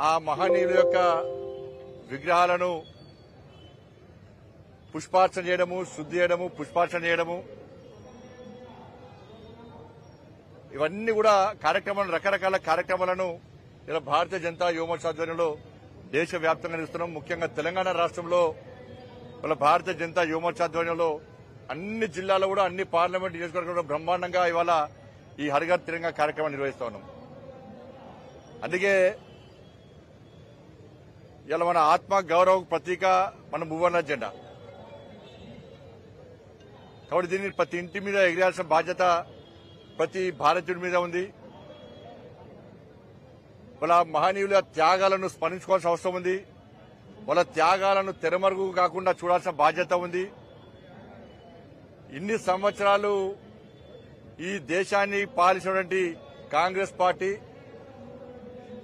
ఆ మహనీయుల యొక్క విగ్రహాలను పుష్పార్చన చేయడము, శుద్ధి చేయడము, పుష్పార్చన చేయడము, ఇవన్నీ కూడా కార్యక్రమాలు, రకరకాల కార్యక్రమాలను ఇలా భారతీయ జనతా యువమోర్చా ఆధ్వర్యంలో దేశవ్యాప్తంగా నిర్వహిస్తున్నాం. ముఖ్యంగా తెలంగాణ రాష్ట్రంలో ఇలా భారతీయ జనతా యువమోర్చా ఆధ్వర్యంలో అన్ని జిల్లాల్లో కూడా, అన్ని పార్లమెంట్ నియోజకవర్గంలో బ్రహ్మాండంగా ఇవాళ ఈ హరిఘర్ తిరంగా కార్యక్రమాన్ని నిర్వహిస్తా ఉన్నాం. అందుకే ఇలా మన ఆత్మ గౌరవ ప్రతీక మన మూవన్న జెండా. కాబట్టి దీన్ని ప్రతి ఇంటి మీద ఎగిరేయాల్సిన బాధ్యత ప్రతి భారతీయుడి మీద ఉంది. వాళ్ళ మహనీయుల త్యాగాలను స్మరించుకోవాల్సిన అవసరం ఉంది. వాళ్ళ త్యాగాలను తెరమరుగు కాకుండా చూడాల్సిన బాధ్యత ఉంది. ఇన్ని సంవత్సరాలు ఈ దేశాన్ని పాలించినటువంటి కాంగ్రెస్ పార్టీ,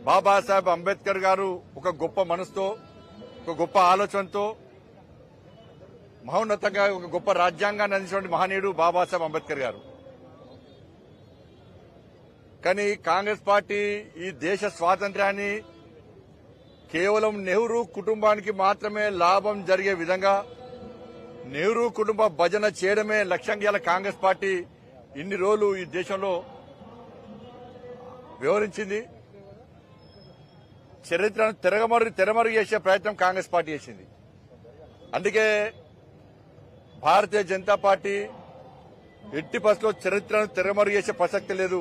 బాబాసాహెబ్ అంబేద్కర్ గారు ఒక గొప్ప మనసుతో, ఒక గొప్ప ఆలోచనతో, మహోన్నతంగా ఒక గొప్ప రాజ్యాంగాన్ని అందించినటువంటి మహనీయుడు బాబాసాహెబ్ అంబేద్కర్ గారు. కానీ కాంగ్రెస్ పార్టీ ఈ దేశ స్వాతంత్ర్యాన్ని కేవలం నెహ్రూ కుటుంబానికి మాత్రమే లాభం జరిగే విధంగా, నెహ్రూ కుటుంబ భజన చేయడమే లక్ష్యంగా కాంగ్రెస్ పార్టీ ఇన్ని రోజులు ఈ దేశంలో వివరించింది. చరిత్రను తెరమరుగు చేసే ప్రయత్నం కాంగ్రెస్ పార్టీ చేసింది. అందుకే భారతీయ జనతా పార్టీ ఎట్టి పరిస్థితుల్లో చరిత్రను తెరమరుగు చేసే ప్రసక్తి లేదు.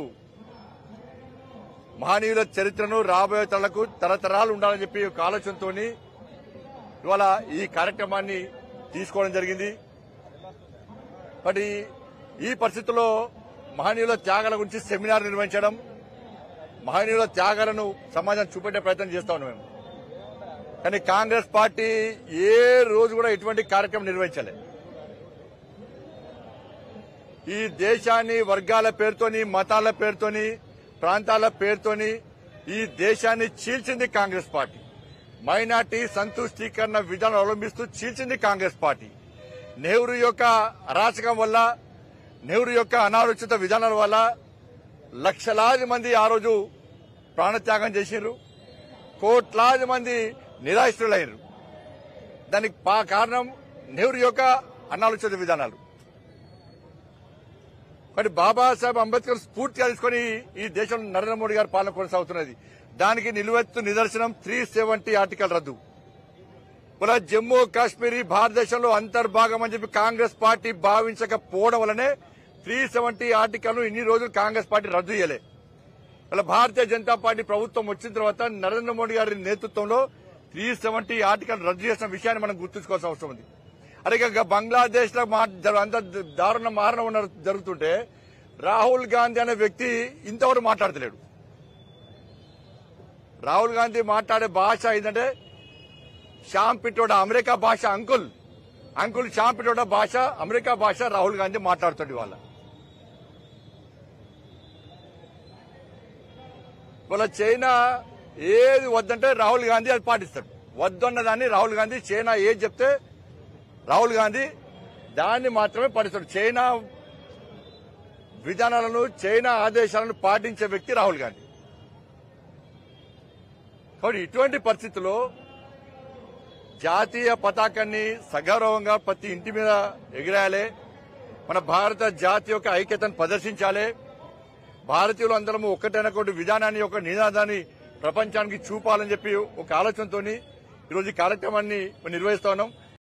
మహనీయుల చరిత్రను రాబోయే తరాలకు తరతరాలు ఉండాలని చెప్పి ఒక ఆలోచనతో ఇవాళ ఈ కార్యక్రమాన్ని తీసుకోవడం జరిగింది. మరి ఈ పరిస్థితుల్లో మహనీయుల త్యాగాల గురించి సెమినార్ నిర్వహించడం, మహనీయుల త్యాగాలను సమాజం చూపెట్టే ప్రయత్నం చేస్తా ఉన్నాం మేము. కానీ కాంగ్రెస్ పార్టీ ఏ రోజు కూడా ఎటువంటి కార్యక్రమం నిర్వహించలేదు. ఈ దేశాన్ని వర్గాల పేరుతోని, మతాల పేరుతోని, ప్రాంతాల పేరుతోని ఈ దేశాన్ని చీల్చింది కాంగ్రెస్ పార్టీ. మైనార్టీ సంతుష్టీకరణ విధానం అవలంబిస్తూ చీల్చింది కాంగ్రెస్ పార్టీ. నెహ్రూ యొక్క అరాచకం వల్ల, నెహ్రూ యొక్క అనాలోచిత విధానాల వల్ల లక్షలాది మంది ఆ రోజు ప్రాణత్యాగం చేసినారు. కోట్లాది మంది నిరాశ్రులయ్యారు. దానికి కారణం నెహ్రూ యొక్క అనాలోచిత విధానాలు. కానీ బాబాసాహెబ్ అంబేద్కర్ స్ఫూర్తిగా తీసుకుని ఈ దేశంలో నరేంద్ర మోడీ గారి పాలన కొనసాగుతున్నది. దానికి నిలువెత్తు నిదర్శనం 370 ఆర్టికల్ రద్దు. ఇలా జమ్మూ కాశ్మీర్ భారతదేశంలో అంతర్భాగం అని చెప్పి కాంగ్రెస్ పార్టీ భావించకపోవడం వల్లనే 370 ఆర్టికల్ ఇన్ని రోజులు కాంగ్రెస్ పార్టీ రద్దు చేయలే. ఇలా భారతీయ జనతా పార్టీ ప్రభుత్వం వచ్చిన తర్వాత నరేంద్ర మోడీ గారి నేతృత్వంలో 370 ఆర్టికల్ రద్దు చేసిన విషయాన్ని మనం గుర్తుంచుకోవాల్సిన అవసరం ఉంది. అలాగే బంగ్లాదేశ్ లో అంత దారుణ మారణ జరుగుతుంటే రాహుల్ గాంధీ అనే వ్యక్తి ఇంతవరకు మాట్లాడతలేడు. రాహుల్ గాంధీ మాట్లాడే భాష ఏంటంటే శ్యామ్ పిట్రోడా, అమెరికా భాష. అంకుల్ శ్యామ్ పిట్రోడా భాష, అమెరికా భాష రాహుల్ గాంధీ మాట్లాడుతాడు. వాళ్ళ చైనా ఏది వద్దంటే రాహుల్ గాంధీ అది పాటిస్తాడు. వద్దన్న దాన్ని రాహుల్ గాంధీ, చైనా ఏది చెప్తే రాహుల్ గాంధీ దాన్ని మాత్రమే పాటిస్తాడు. చైనా విధానాలను, చైనా ఆదేశాలను పాటించే వ్యక్తి రాహుల్ గాంధీ. కాబట్టి ఇటువంటి పరిస్థితుల్లో జాతీయ పతాకాన్ని సగౌరవంగా ప్రతి ఇంటి మీద ఎగిరేయాలి. మన భారత జాతి యొక్క ఐక్యతను ప్రదర్శించాలి. భారతీయులు అందరం ఒక్కటైనటువంటి విధానాన్ని, ఒక నినాదాన్ని ప్రపంచానికి చూపాలని చెప్పి ఒక ఆలోచనతో ఈరోజు ఈ కార్యక్రమాన్ని నిర్వహిస్తా ఉన్నాం.